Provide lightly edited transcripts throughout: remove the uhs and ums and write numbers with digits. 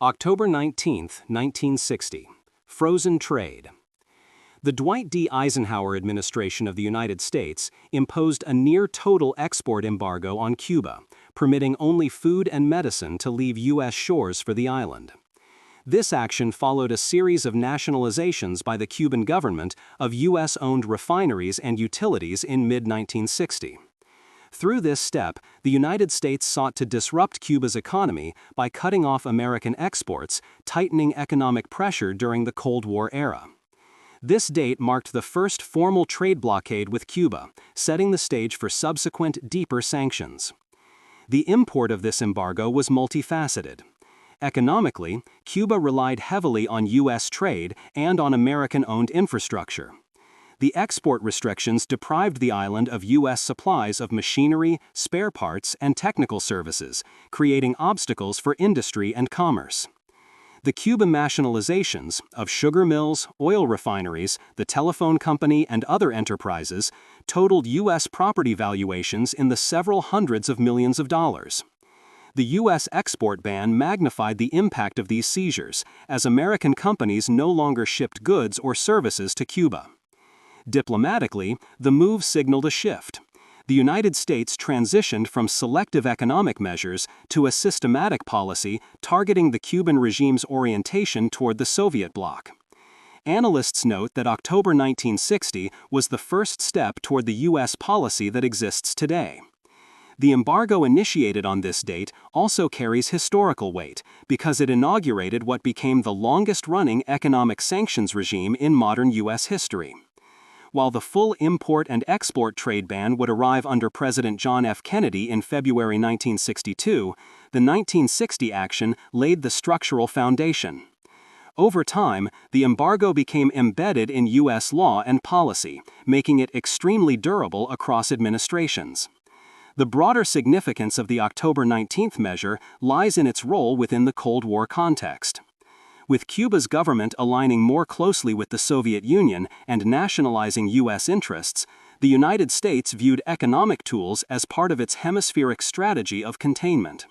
October 19, 1960. Frozen trade. The Dwight D. Eisenhower administration of the United States imposed a near-total export embargo on Cuba, permitting only food and medicine to leave U.S. shores for the island. This action followed a series of nationalizations by the Cuban government of U.S.-owned refineries and utilities in mid-1960. Through this step, the United States sought to disrupt Cuba's economy by cutting off American exports, tightening economic pressure during the Cold War era. This date marked the first formal trade blockade with Cuba, setting the stage for subsequent, deeper sanctions. The import of this embargo was multifaceted. Economically, Cuba relied heavily on U.S. trade and on American-owned infrastructure. The export restrictions deprived the island of U.S. supplies of machinery, spare parts, and technical services, creating obstacles for industry and commerce. The Cuban nationalizations of sugar mills, oil refineries, the telephone company, and other enterprises totaled U.S. property valuations in the several hundreds of millions of dollars. The U.S. export ban magnified the impact of these seizures, as American companies no longer shipped goods or services to Cuba. Diplomatically, the move signaled a shift. The United States transitioned from selective economic measures to a systematic policy targeting the Cuban regime's orientation toward the Soviet bloc. Analysts note that October 1960 was the first step toward the U.S. policy that exists today. The embargo initiated on this date also carries historical weight because it inaugurated what became the longest-running economic sanctions regime in modern U.S. history. While the full import and export trade ban would arrive under President John F. Kennedy in February 1962, the 1960 action laid the structural foundation. Over time, the embargo became embedded in U.S. law and policy, making it extremely durable across administrations. The broader significance of the October 19 measure lies in its role within the Cold War context. With Cuba's government aligning more closely with the Soviet Union and nationalizing U.S. interests, the United States viewed economic tools as part of its hemispheric strategy of containment.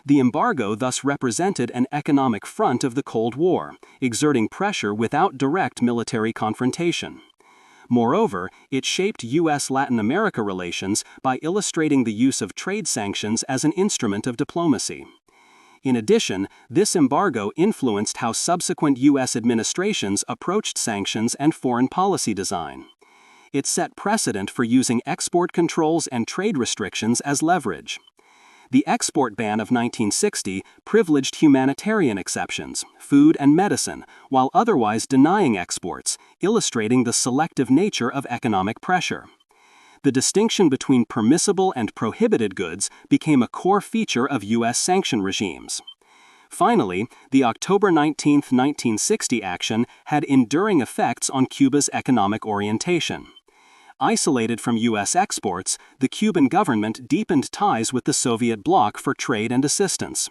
The embargo thus represented an economic front of the Cold War, exerting pressure without direct military confrontation. Moreover, it shaped U.S.-Latin America relations by illustrating the use of trade sanctions as an instrument of diplomacy. In addition, this embargo influenced how subsequent U.S. administrations approached sanctions and foreign policy design. It set precedent for using export controls and trade restrictions as leverage. The export ban of 1960 privileged humanitarian exceptions, food and medicine, while otherwise denying exports, illustrating the selective nature of economic pressure. The distinction between permissible and prohibited goods became a core feature of U.S. sanction regimes. Finally, the October 19, 1960 action had enduring effects on Cuba's economic orientation. Isolated from U.S. exports, the Cuban government deepened ties with the Soviet bloc for trade and assistance.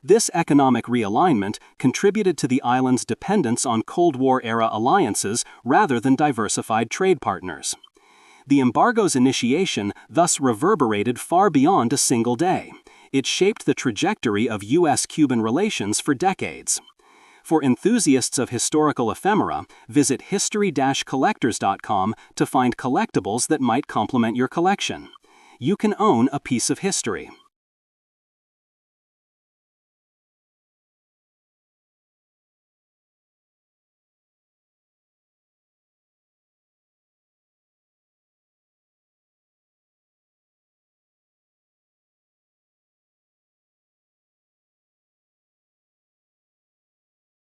This economic realignment contributed to the island's dependence on Cold War-era alliances rather than diversified trade partners. The embargo's initiation thus reverberated far beyond a single day. It shaped the trajectory of U.S.-Cuban relations for decades. For enthusiasts of historical ephemera, visit history-collectors.com to find collectibles that might complement your collection. You can own a piece of history.